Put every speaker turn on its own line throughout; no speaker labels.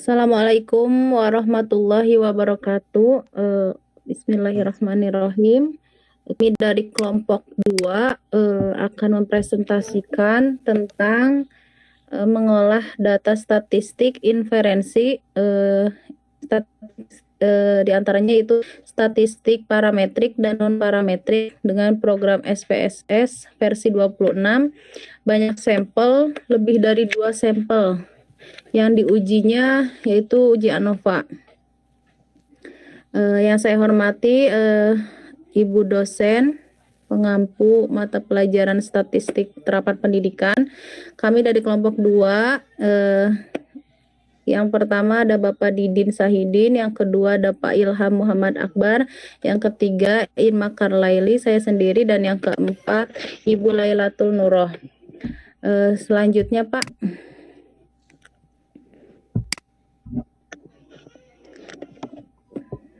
Assalamualaikum warahmatullahi wabarakatuh. Bismillahirrahmanirrahim. Kami dari kelompok 2 akan mempresentasikan tentang mengolah data statistik inferensi di antaranya itu statistik parametrik dan non parametrik dengan program SPSS versi 26, banyak sampel, lebih dari 2 sampel. Yang diujinya yaitu uji ANOVA. Yang saya hormati Ibu dosen pengampu mata pelajaran statistik terapan pendidikan. Kami dari kelompok 2, yang pertama ada Bapak Didin Sahidin, yang kedua ada Pak Ilham Muhammad Akbar, yang ketiga Irma Karlaili, saya sendiri, dan yang keempat Ibu Lailatul Nuroh. Selanjutnya Pak.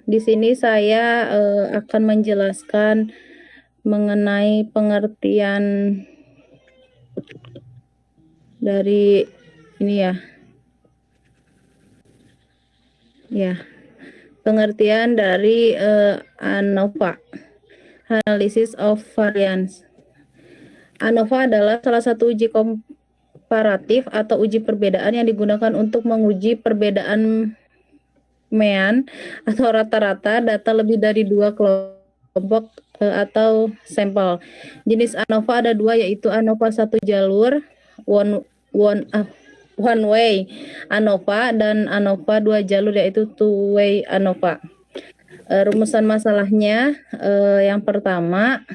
Di sini saya akan menjelaskan mengenai pengertian dari ini ya. Pengertian dari ANOVA, Analysis of Variance. ANOVA adalah salah satu uji komparatif atau uji perbedaan yang digunakan untuk menguji perbedaan mean atau rata-rata data lebih dari 2 kelompok atau sampel. Jenis ANOVA ada 2, yaitu ANOVA 1 jalur one way ANOVA dan ANOVA 2 jalur yaitu two way ANOVA. Rumusan masalahnya yang pertama,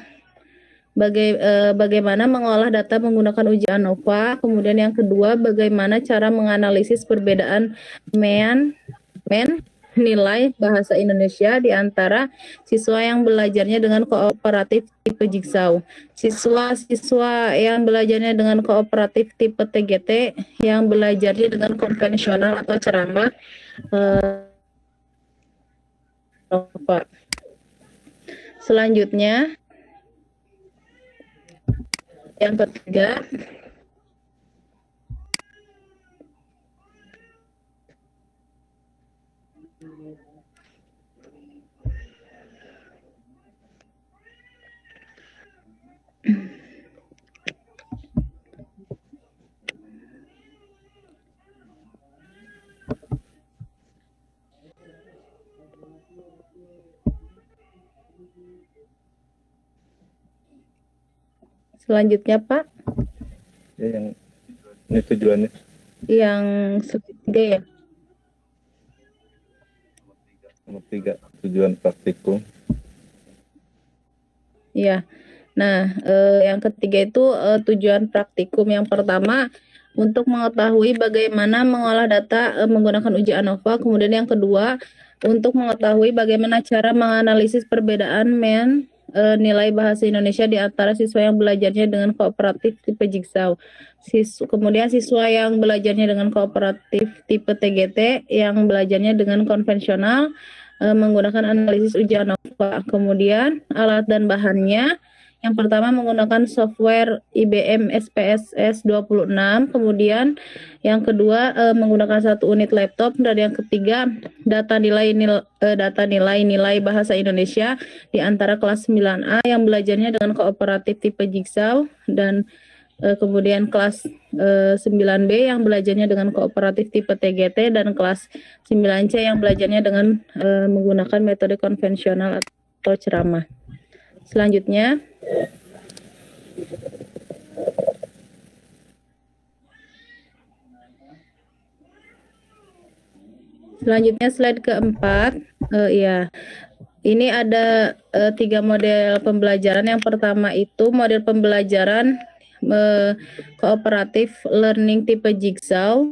bagaimana mengolah data menggunakan uji ANOVA. Kemudian yang kedua, bagaimana cara menganalisis perbedaan mean nilai bahasa Indonesia di antara siswa yang belajarnya dengan kooperatif tipe Jigsaw. Siswa-siswa yang belajarnya dengan kooperatif tipe TGT, yang belajarnya dengan konvensional atau ceramah. Selanjutnya, yang ketiga, Pak.
Ya, yang ini tujuannya.
Yang ketiga ya.
Nomor 3, tujuan praktikum.
Ya. Nah, yang ketiga itu tujuan praktikum. Yang pertama, untuk mengetahui bagaimana mengolah data menggunakan uji ANOVA. Kemudian yang kedua, untuk mengetahui bagaimana cara menganalisis perbedaan nilai bahasa Indonesia di antara siswa yang belajarnya dengan kooperatif tipe Jigsaw. Kemudian siswa yang belajarnya dengan kooperatif tipe TGT, yang belajarnya dengan konvensional menggunakan analisis uji ANOVA. Kemudian alat dan bahannya, yang pertama menggunakan software IBM SPSS 26, kemudian yang kedua menggunakan 1 unit laptop, dan yang ketiga data nilai bahasa Indonesia di antara kelas 9A yang belajarnya dengan kooperatif tipe Jigsaw, dan kemudian kelas 9B yang belajarnya dengan kooperatif tipe TGT, dan kelas 9C yang belajarnya dengan menggunakan metode konvensional atau ceramah. Selanjutnya, slide keempat. Ini ada 3 model pembelajaran. Yang pertama itu model pembelajaran kooperatif learning tipe Jigsaw.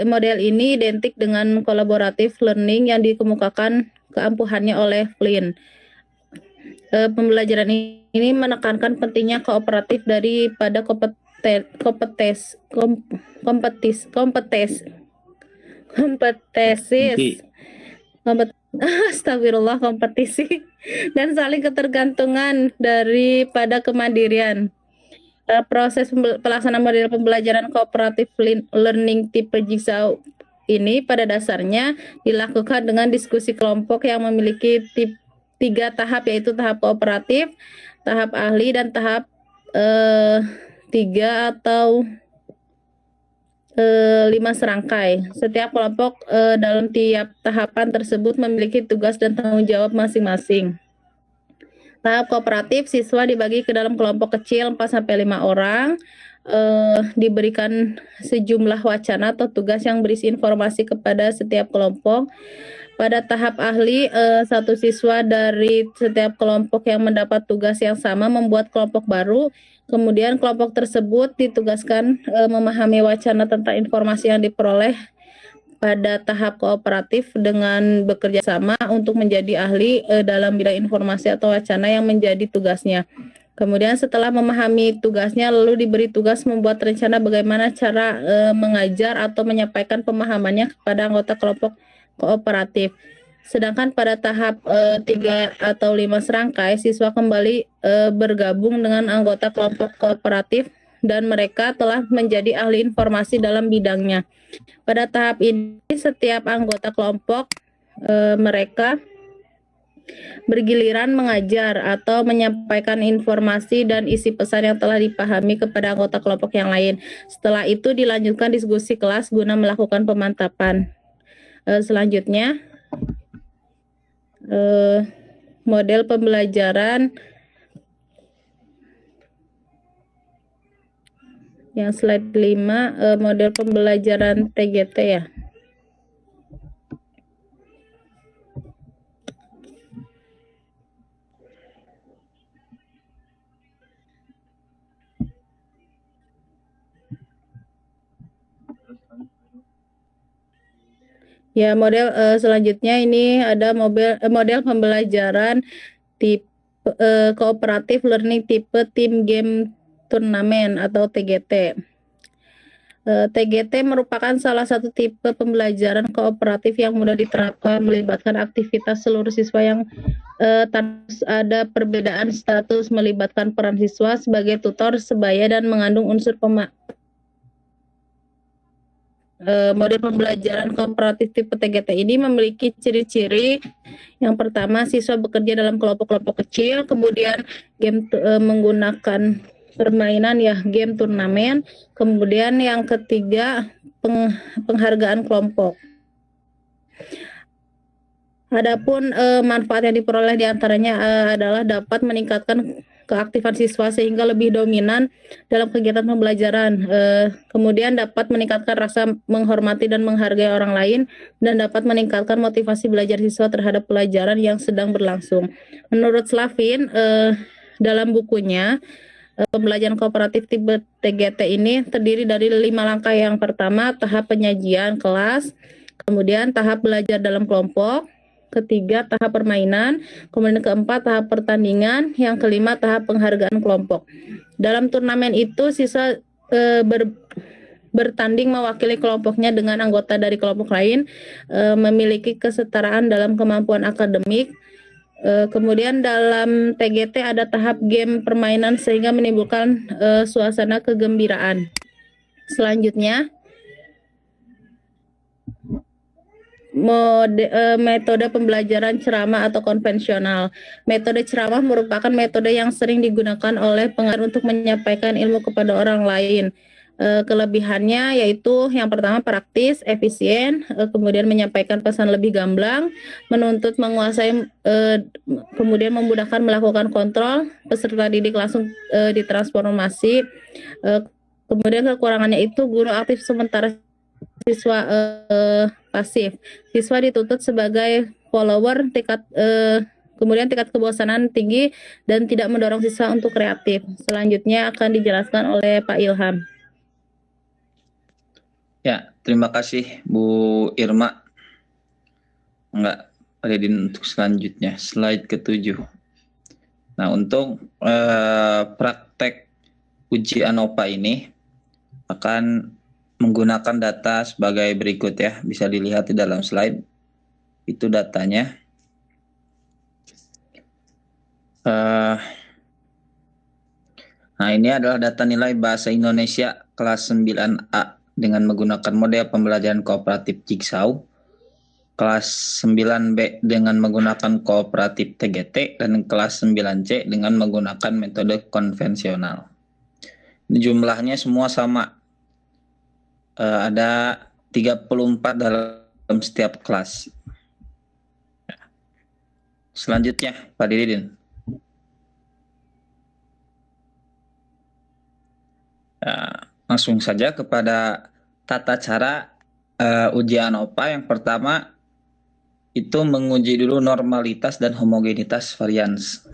Model ini identik dengan kolaboratif learning yang dikemukakan keampuhannya oleh Flynn. Pembelajaran ini menekankan pentingnya kooperatif daripada kompetisi. Astagfirullah, kompetisi dan saling ketergantungan daripada kemandirian. Proses pelaksanaan model pembelajaran kooperatif learning tipe Jigsaw ini pada dasarnya dilakukan dengan diskusi kelompok yang memiliki 3 tahap, yaitu tahap kooperatif, tahap ahli, dan tahap 3 atau 5 serangkai. Setiap kelompok dalam tiap tahapan tersebut memiliki tugas dan tanggung jawab masing-masing. Tahap kooperatif, siswa dibagi ke dalam kelompok kecil 4-5 orang, diberikan sejumlah wacana atau tugas yang berisi informasi kepada setiap kelompok. Pada tahap ahli, satu siswa dari setiap kelompok yang mendapat tugas yang sama membuat kelompok baru. Kemudian kelompok tersebut ditugaskan memahami wacana tentang informasi yang diperoleh pada tahap kooperatif dengan bekerja sama untuk menjadi ahli dalam bidang informasi atau wacana yang menjadi tugasnya. Kemudian setelah memahami tugasnya, lalu diberi tugas membuat rencana bagaimana cara mengajar atau menyampaikan pemahamannya kepada anggota kelompok kooperatif. Sedangkan pada tahap 3 atau 5 serangkai, siswa kembali bergabung dengan anggota kelompok kooperatif dan mereka telah menjadi ahli informasi dalam bidangnya. Pada tahap ini, setiap anggota kelompok mereka bergiliran mengajar atau menyampaikan informasi dan isi pesan yang telah dipahami kepada anggota kelompok yang lain. Setelah itu dilanjutkan diskusi kelas guna melakukan pemantapan. Selanjutnya, model pembelajaran yang slide 5, model pembelajaran TGT ya. Ya, model selanjutnya ini ada model pembelajaran tipe kooperatif learning tipe Team Game Turnamen atau TGT. TGT merupakan salah satu tipe pembelajaran kooperatif yang mudah diterapkan, melibatkan aktivitas seluruh siswa yang ada perbedaan status, melibatkan peran siswa sebagai tutor, sebaya, dan mengandung unsur model pembelajaran kooperatif tipe TGT ini memiliki ciri-ciri. Yang pertama, siswa bekerja dalam kelompok-kelompok kecil, kemudian menggunakan permainan ya, game turnamen, kemudian yang ketiga penghargaan kelompok. Adapun manfaat yang diperoleh diantaranya adalah dapat meningkatkan keaktifan siswa sehingga lebih dominan dalam kegiatan pembelajaran. Kemudian dapat meningkatkan rasa menghormati dan menghargai orang lain, dan dapat meningkatkan motivasi belajar siswa terhadap pelajaran yang sedang berlangsung. Menurut Slavin, dalam bukunya, pembelajaran kooperatif tipe TGT ini terdiri dari 5 langkah. Yang pertama, tahap penyajian kelas, kemudian tahap belajar dalam kelompok, ketiga tahap permainan, kemudian keempat tahap pertandingan, yang kelima tahap penghargaan kelompok. Dalam turnamen itu siswa bertanding mewakili kelompoknya dengan anggota dari kelompok lain, memiliki kesetaraan dalam kemampuan akademik. Kemudian dalam TGT ada tahap game permainan sehingga menimbulkan suasana kegembiraan. Selanjutnya, metode pembelajaran ceramah atau konvensional. Metode ceramah merupakan metode yang sering digunakan oleh pengajar untuk menyampaikan ilmu kepada orang lain. Kelebihannya yaitu yang pertama praktis, efisien, kemudian menyampaikan pesan lebih gamblang, menuntut menguasai, kemudian memudahkan melakukan kontrol, peserta didik langsung ditransformasi. Kemudian kekurangannya itu guru aktif sementara siswa pasif. Siswa dituntut sebagai follower, kemudian tingkat kebosanan tinggi dan tidak mendorong siswa untuk kreatif. Selanjutnya akan dijelaskan oleh Pak Ilham.
Ya, terima kasih Bu Irma. Enggak, Redin, untuk selanjutnya, slide ke-7. Nah, untuk praktek uji ANOVA ini akan menggunakan data sebagai berikut ya. Bisa dilihat di dalam slide. Itu datanya. Nah, ini adalah data nilai bahasa Indonesia kelas 9A dengan menggunakan model pembelajaran kooperatif Jigsaw, kelas 9B dengan menggunakan kooperatif TGT, dan kelas 9C dengan menggunakan metode konvensional. Jumlahnya semua sama. Ada 34 dalam setiap kelas. Selanjutnya, Pak Didin. Langsung saja kepada tata cara ujian OPA. Yang pertama itu menguji dulu normalitas dan homogenitas varians.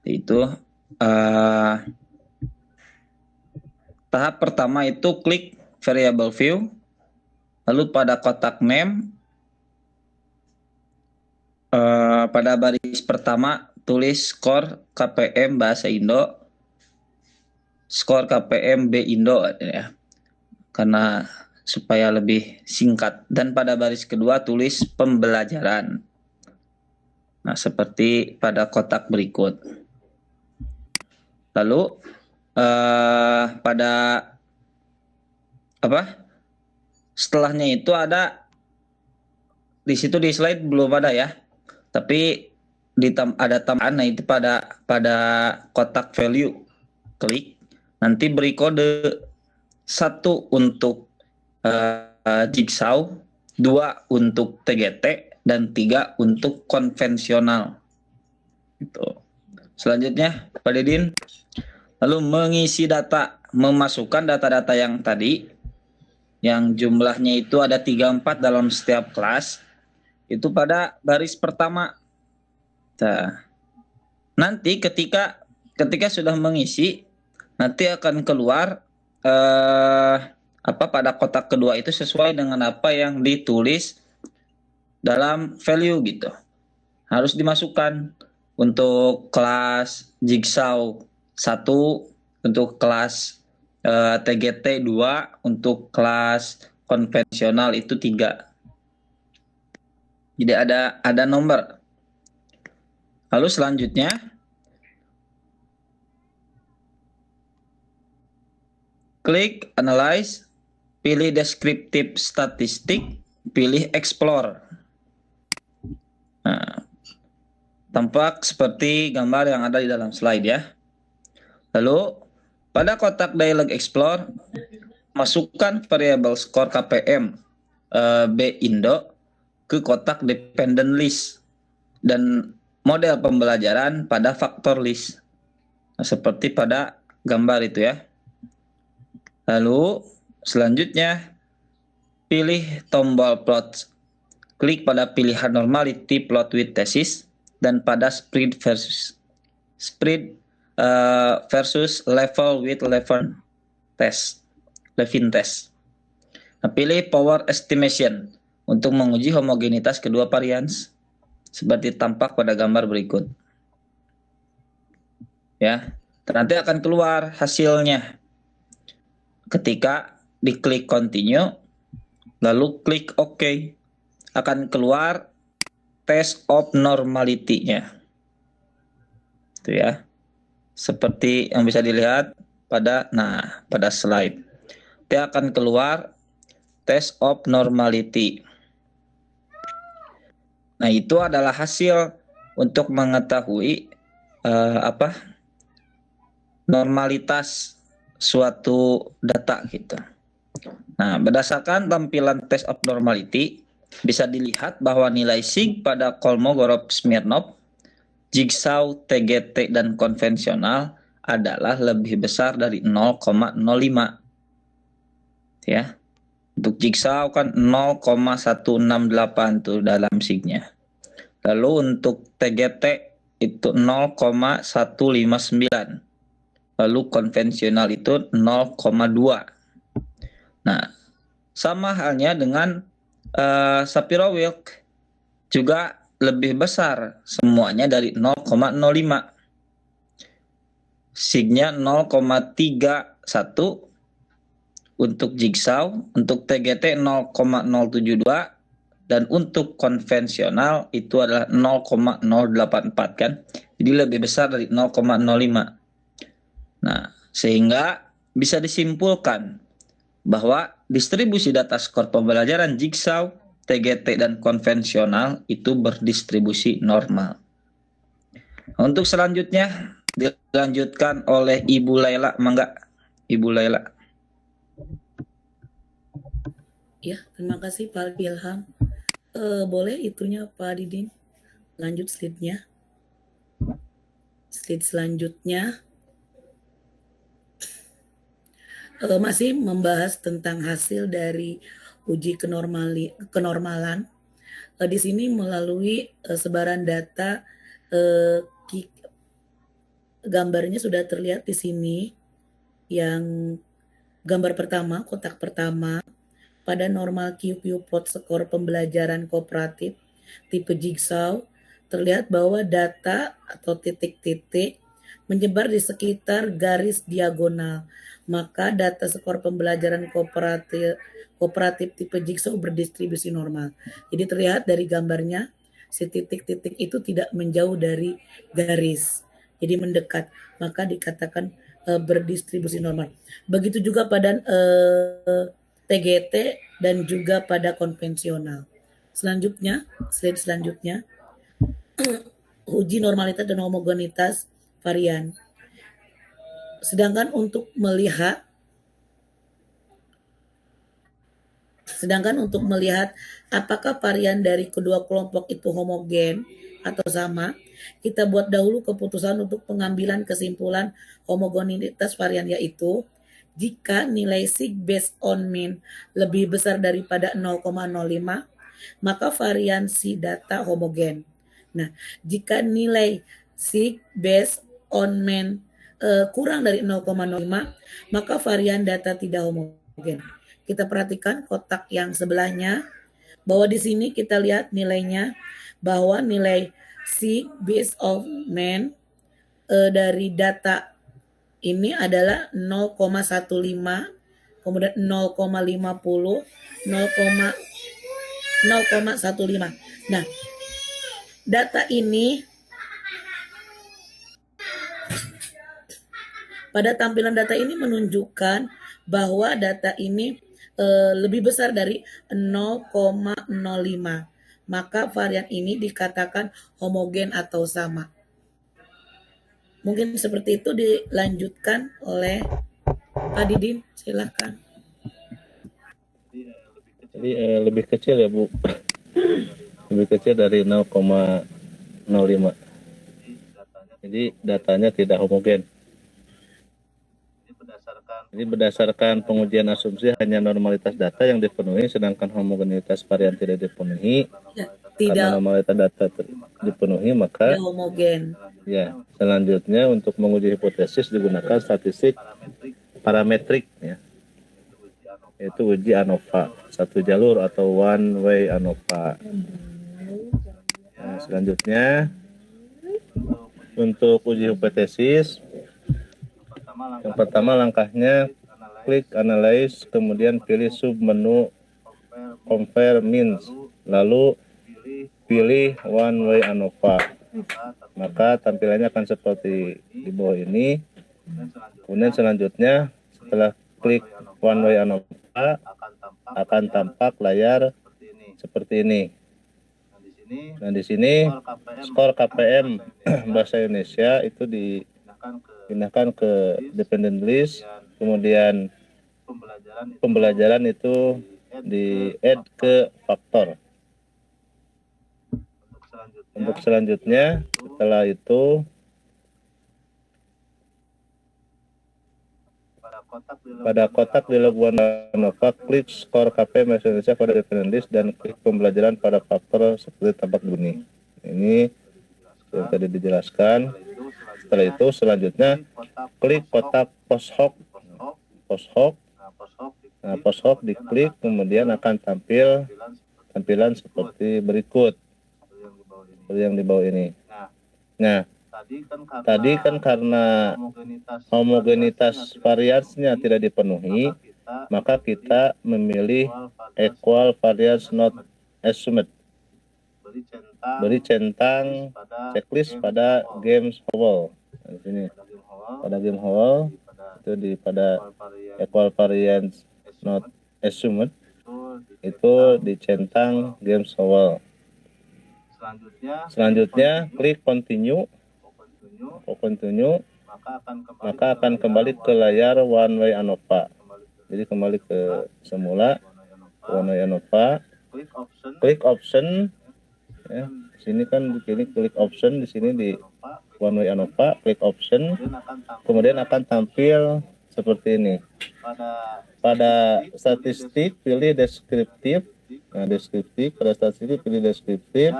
Itu tahap pertama itu klik variable view, lalu pada kotak name pada baris pertama tulis skor KPM Bahasa Indo, skor KPM B Indo ya, karena supaya lebih singkat. Dan pada baris kedua tulis pembelajaran. Nah, seperti pada kotak berikut. Lalu pada setelahnya itu ada di situ di slide belum ada ya, tapi ada tambahan. Nah, itu pada kotak value klik, nanti beri kode 1 untuk Jigsaw, 2 untuk TGT, dan 3 untuk konvensional. Itu. Selanjutnya, Pak Didin, lalu mengisi data, memasukkan data-data yang tadi, yang jumlahnya itu ada 34 dalam setiap kelas, itu pada baris pertama. Nah, nanti ketika sudah mengisi, nanti akan keluar pada kotak kedua itu sesuai dengan apa yang ditulis dalam value gitu. Harus dimasukkan untuk kelas Jigsaw 1, untuk kelas TGT 2, untuk kelas konvensional itu 3. Jadi ada nomor. Lalu selanjutnya klik analyze, pilih descriptive statistik, pilih explore. Nah, tampak seperti gambar yang ada di dalam slide ya. Lalu pada kotak dialog explore, masukkan variabel skor KPM B Indo ke kotak dependent list dan model pembelajaran pada faktor list. Nah, seperti pada gambar itu ya. Lalu selanjutnya pilih tombol plot, klik pada pilihan normality plot with thesis, dan pada spread versus level with Levin test. Nah, pilih power estimation untuk menguji homogenitas kedua varians seperti tampak pada gambar berikut. Ya, nanti akan keluar hasilnya. Ketika diklik continue, lalu klik OK, akan keluar test of normality-nya. Itu ya. Seperti yang bisa dilihat pada slide. Dia akan keluar test of normality. Nah, itu adalah hasil untuk mengetahui normalitas suatu data gitu. Nah, berdasarkan tampilan test of normality, bisa dilihat bahwa nilai sig pada Kolmogorov-Smirnov, Jigsaw, TGT, dan konvensional adalah lebih besar dari 0,05. Ya. Untuk Jigsaw kan 0,168 tuh dalam signya. Lalu untuk TGT itu 0,159. Lalu konvensional itu 0,2. Nah, sama halnya dengan Shapiro-Wilk, juga lebih besar semuanya dari 0,05. Signya 0,31 untuk Jigsaw, untuk TGT 0,072, dan untuk konvensional itu adalah 0,084 kan. Jadi lebih besar dari 0,05. Nah, sehingga bisa disimpulkan bahwa distribusi data skor pembelajaran Jigsaw, TGT, dan konvensional itu berdistribusi normal. Untuk selanjutnya dilanjutkan oleh Ibu Laila, mangga Ibu Laila.
Ya, terima kasih Pak Ilham. Boleh itunya Pak Didin? Lanjut slide-nya. Slide selanjutnya masih membahas tentang hasil dari uji kenormalan. Di sini melalui sebaran data, gambarnya sudah terlihat di sini. Yang gambar pertama, kotak pertama, pada normal QQ pot skor pembelajaran kooperatif tipe Jigsaw, terlihat bahwa data atau titik-titik menyebar di sekitar garis diagonal. Maka data skor pembelajaran kooperatif tipe Jigsaw berdistribusi normal. Jadi terlihat dari gambarnya, si titik-titik itu tidak menjauh dari garis. Jadi mendekat, maka dikatakan berdistribusi normal. Begitu juga pada TGT dan juga pada konvensional. Selanjutnya, slide selanjutnya, uji normalitas dan homogenitas varian. Sedangkan untuk melihat apakah varian dari kedua kelompok itu homogen atau sama, kita buat dahulu keputusan untuk pengambilan kesimpulan homogenitas varian, yaitu jika nilai sig based on mean lebih besar daripada 0,05, maka variansi data homogen. Nah, jika nilai sig based on mean kurang dari 0,05, maka varian data tidak homogen. Kita perhatikan kotak yang sebelahnya, bahwa di sini kita lihat nilainya, bahwa nilai sig based on mean dari data ini adalah 0,15, kemudian 0,50, 0,15. Nah, data ini, pada tampilan data ini menunjukkan bahwa data ini lebih besar dari 0,05. Maka varian ini dikatakan homogen atau sama. Mungkin seperti itu, dilanjutkan oleh Pak Didin, silakan.
Jadi lebih kecil ya Bu, lebih kecil dari 0,05. Jadi datanya tidak homogen. Jadi berdasarkan pengujian asumsi hanya normalitas data yang dipenuhi, sedangkan homogenitas varian tidak dipenuhi.
Ya,
Karena
tidak
normalitas data dipenuhi, maka
homogen.
ya selanjutnya untuk menguji hipotesis digunakan statistik parametrik, ya, yaitu uji ANOVA, satu jalur atau one way ANOVA. Nah, selanjutnya untuk uji hipotesis, yang pertama langkahnya klik analyze, kemudian pilih submenu compare means, lalu pilih one way ANOVA. Maka tampilannya akan seperti di bawah ini. Kemudian selanjutnya setelah klik one way ANOVA akan tampak layar seperti ini. Nah, di sini skor KPM bahasa Indonesia itu dipindahkan ke dependent list, kemudian pembelajaran itu di add ke faktor. Untuk selanjutnya, setelah itu pada kotak di logon ANOVA, klik skor KPM bahasa Indonesia pada dependent list dan klik pembelajaran pada faktor seperti tampak bunyi. Ini yang tadi dijelaskan. Setelah itu selanjutnya klik kotak post hoc. Nah, post hoc diklik, kemudian akan tampilan seperti berikut, seperti yang di bawah ini. Nah, tadi kan karena homogenitas variasinya tidak dipenuhi, maka kita memilih equal variance not assumed. Beri centang checklist pada games hole. Di sini pada game hole itu pada equal variance not assumed itu dicentang games over. Selanjutnya klik continue, maka akan kembali ke layar one way ANOVA. Jadi kembali ke semula one way ANOVA. Klik option, ya. Di sini kan di klik option, di sini di one way ANOVA, klik option, kemudian akan tampil seperti ini. Pada statistik pilih deskriptif. Nah, deskriptif, pada statistik pilih deskriptif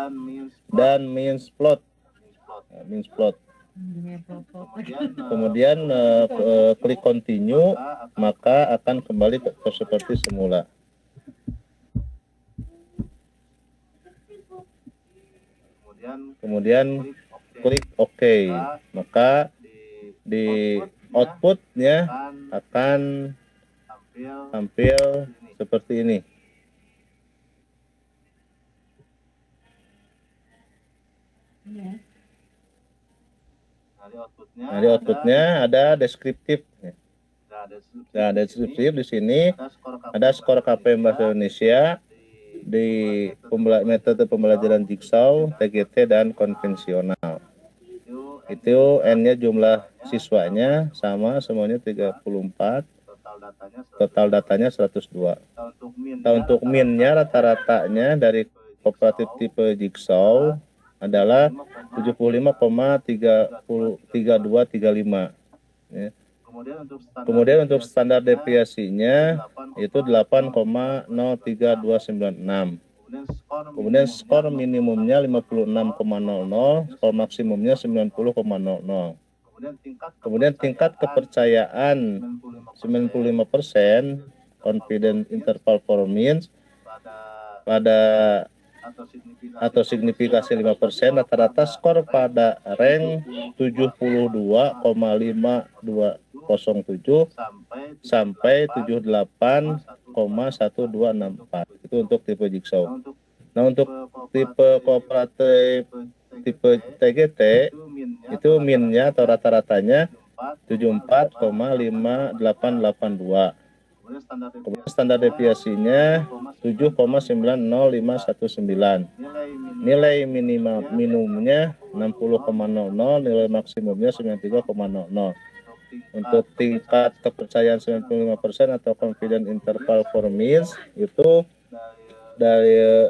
dan means plot. Nah, means plot. Kemudian klik continue, maka akan kembali seperti semula. Kemudian klik OK, maka di outputnya akan tampil seperti ini. Nah, di outputnya ada deskriptif. Nah, deskriptif di sini ada skor KPM Bahasa Indonesia di metode pembelajaran jigsaw, TGT, dan konvensional. Itu N-nya jumlah siswanya sama semuanya 34. Total datanya 102. Untuk min-nya rata-ratanya dari kooperatif tipe jigsaw adalah 75,3235. Ya. Kemudian untuk standar deviasinya itu 8,03296. Kemudian skor minimumnya 56,00, skor maksimumnya 90,00. Kemudian tingkat kepercayaan 95%, confidence interval for means atau signifikasi 5%, rata-rata skor pada rank 72,5207 sampai 78,1264. Itu untuk tipe jigsaw. Nah, untuk tipe kooperatif tipe TGT itu min-nya atau rata-ratanya 74,5882. Kemudian standar deviasinya 7,900519. Nilai minimumnya 60,00, nilai maksimumnya 93,00. Untuk tingkat kepercayaan 95% atau confidence interval for means itu dari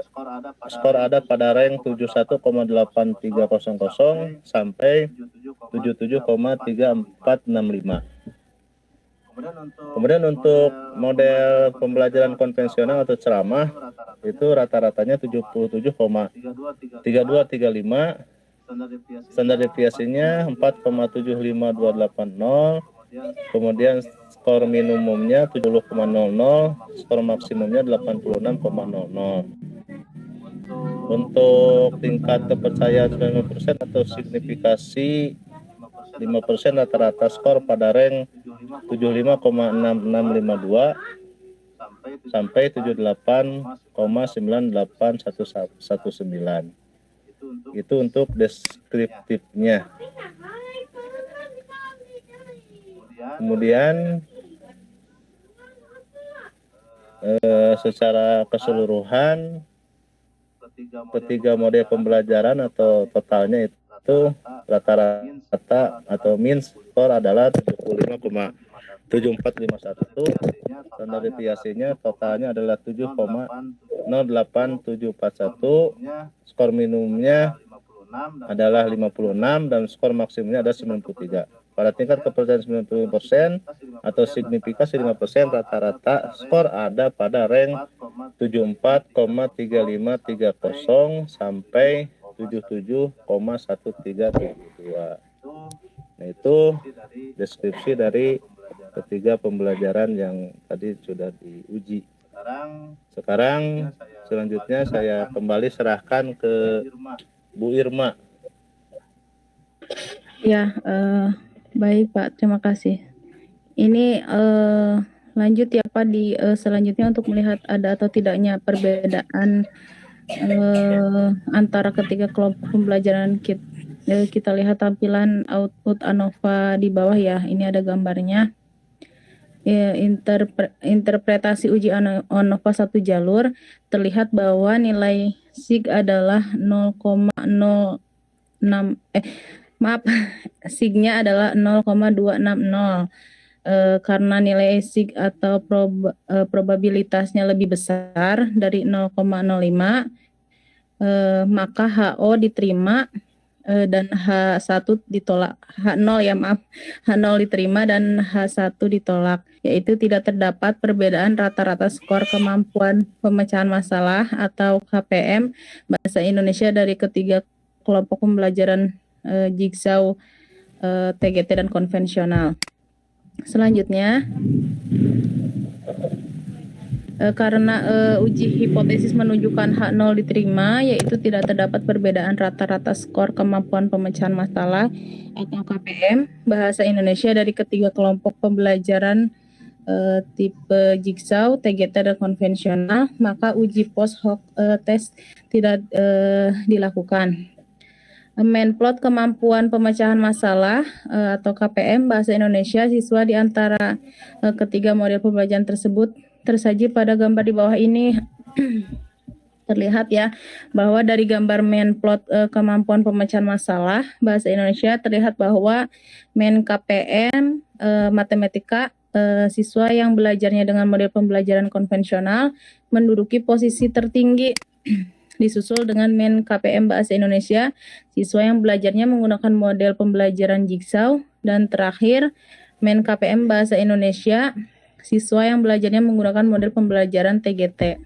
skor ada pada rank 71,8300 sampai 77,3465. Kemudian untuk model pembelajaran konvensional atau ceramah itu rata-ratanya 77,32335. Standar deviasinya 4,75280. Kemudian skor minimumnya 70,00, skor maksimumnya 86,00. Untuk tingkat kepercayaan 90% atau signifikasi 5%, rata-rata skor pada rank 75,6652 sampai 78,98119. Itu untuk deskriptifnya. Kemudian secara keseluruhan ketiga model pembelajaran atau totalnya itu rata-rata atau mean score adalah 75,7451. Standar deviasinya totalnya adalah 7,08741. Skor minimumnya adalah 56 dan skor maksimumnya ada 93. Pada tingkat kepercayaan 90% atau signifikasi 5%, rata-rata skor ada pada rank 74,3530 sampai 77,1372. Nah, itu deskripsi dari ketiga pembelajaran yang tadi sudah diuji. Sekarang selanjutnya saya kembali serahkan ke Bu Irma.
Ya, baik Pak, terima kasih. Ini lanjut ya Pak di selanjutnya untuk melihat ada atau tidaknya perbedaan antara ketiga kelompok pembelajaran kita lihat tampilan output ANOVA di bawah ya. Ini ada gambarnya. Ya, interpretasi uji ANOVA satu jalur terlihat bahwa nilai SIG adalah 0,06 maaf SIG-nya adalah 0,260. Karena nilai SIG atau probabilitasnya lebih besar dari 0,05, maka HO diterima dan H1 ditolak. H0 ya maaf, H0 diterima dan H1 ditolak, yaitu tidak terdapat perbedaan rata-rata skor kemampuan pemecahan masalah atau KPM Bahasa Indonesia dari ketiga kelompok pembelajaran Jigsaw, TGT dan konvensional. Selanjutnya, karena uji hipotesis menunjukkan H0 diterima, yaitu tidak terdapat perbedaan rata-rata skor kemampuan pemecahan masalah atau KPM Bahasa Indonesia dari ketiga kelompok pembelajaran tipe Jigsaw, TGT dan konvensional, maka uji post hoc test tidak dilakukan. Menplot kemampuan pemecahan masalah atau KPM Bahasa Indonesia siswa di antara ketiga model pembelajaran tersebut tersaji pada gambar di bawah ini. Terlihat ya bahwa dari gambar menplot kemampuan pemecahan masalah Bahasa Indonesia terlihat bahwa men KPM matematika siswa yang belajarnya dengan model pembelajaran konvensional menduduki posisi tertinggi disusul dengan men KPM Bahasa Indonesia siswa yang belajarnya menggunakan model pembelajaran Jigsaw, dan terakhir men KPM Bahasa Indonesia siswa yang belajarnya menggunakan model pembelajaran TGT.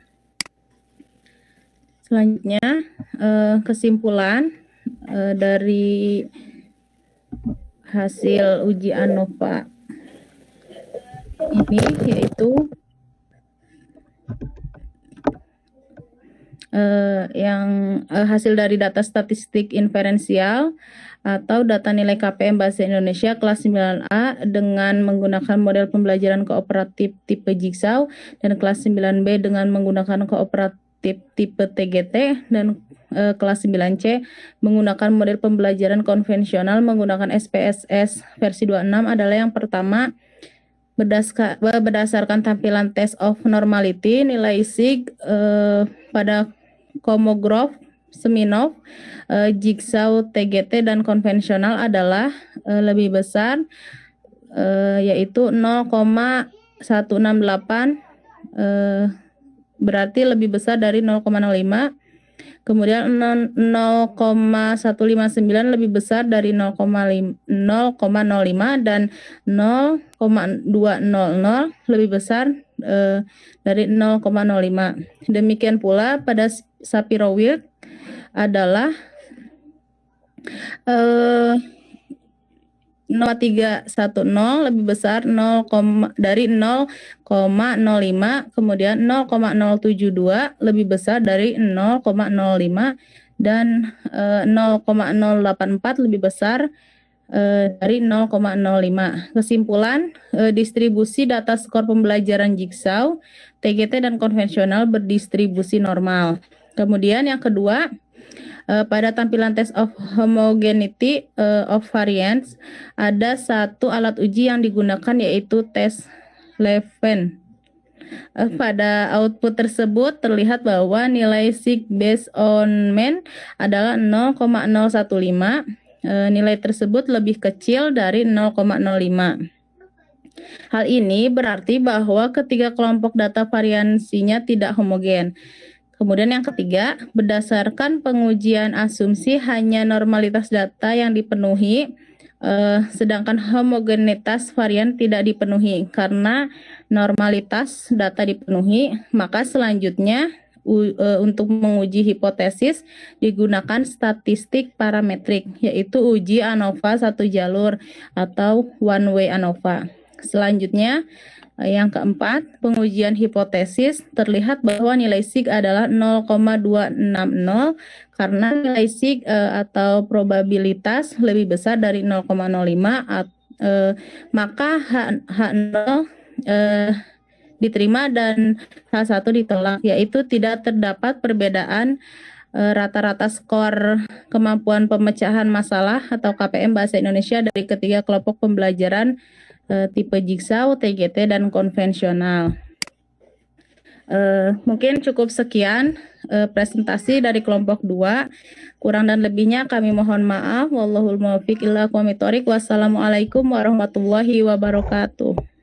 Selanjutnya kesimpulan dari hasil uji ANOVA ini yaitu hasil dari data statistik inferensial atau data nilai KPM Bahasa Indonesia kelas 9A dengan menggunakan model pembelajaran kooperatif tipe Jigsaw dan kelas 9B dengan menggunakan kooperatif tipe TGT dan kelas 9C menggunakan model pembelajaran konvensional menggunakan SPSS versi 26 adalah yang pertama, berdasarkan tampilan test of normality, nilai SIG pada Komogrov, Seminov, Jigsaw, TGT, dan konvensional adalah lebih besar, yaitu 0,168, berarti lebih besar dari 0,05. Kemudian 0,159 lebih besar dari 0,05 dan 0,200 lebih besar dari 0,05. Demikian pula pada Shapiro-Wilk adalah 0,310 lebih besar dari 0,05, kemudian 0,072 lebih besar dari 0,05 dan 0,084 lebih besar dari 0,05. Kesimpulan, distribusi data skor pembelajaran Jigsaw, TGT dan konvensional berdistribusi normal. Kemudian yang kedua, pada tampilan test of homogeneity of variance ada satu alat uji yang digunakan yaitu tes Leven. Pada output tersebut terlihat bahwa nilai SIG based on mean adalah 0,015. Nilai tersebut lebih kecil dari 0,05. Hal ini berarti bahwa ketiga kelompok data variansinya tidak homogen. Kemudian yang ketiga, berdasarkan pengujian asumsi hanya normalitas data yang dipenuhi, sedangkan homogenitas varian tidak dipenuhi. Karena normalitas data dipenuhi, maka selanjutnya untuk menguji hipotesis digunakan statistik parametrik, yaitu uji ANOVA satu jalur atau one way ANOVA. Selanjutnya, yang keempat, pengujian hipotesis terlihat bahwa nilai SIG adalah 0,260 karena nilai SIG atau probabilitas lebih besar dari 0,05, maka H0 diterima dan H1 ditolak, yaitu tidak terdapat perbedaan rata-rata skor kemampuan pemecahan masalah atau KPM Bahasa Indonesia dari ketiga kelompok pembelajaran tipe jigsaw, TGT, dan konvensional. Mungkin cukup sekian presentasi dari kelompok 2. Kurang dan lebihnya kami mohon maaf. Wallahul muwaffiq ila aqwamit thoriq. Wassalamualaikum warahmatullahi wabarakatuh.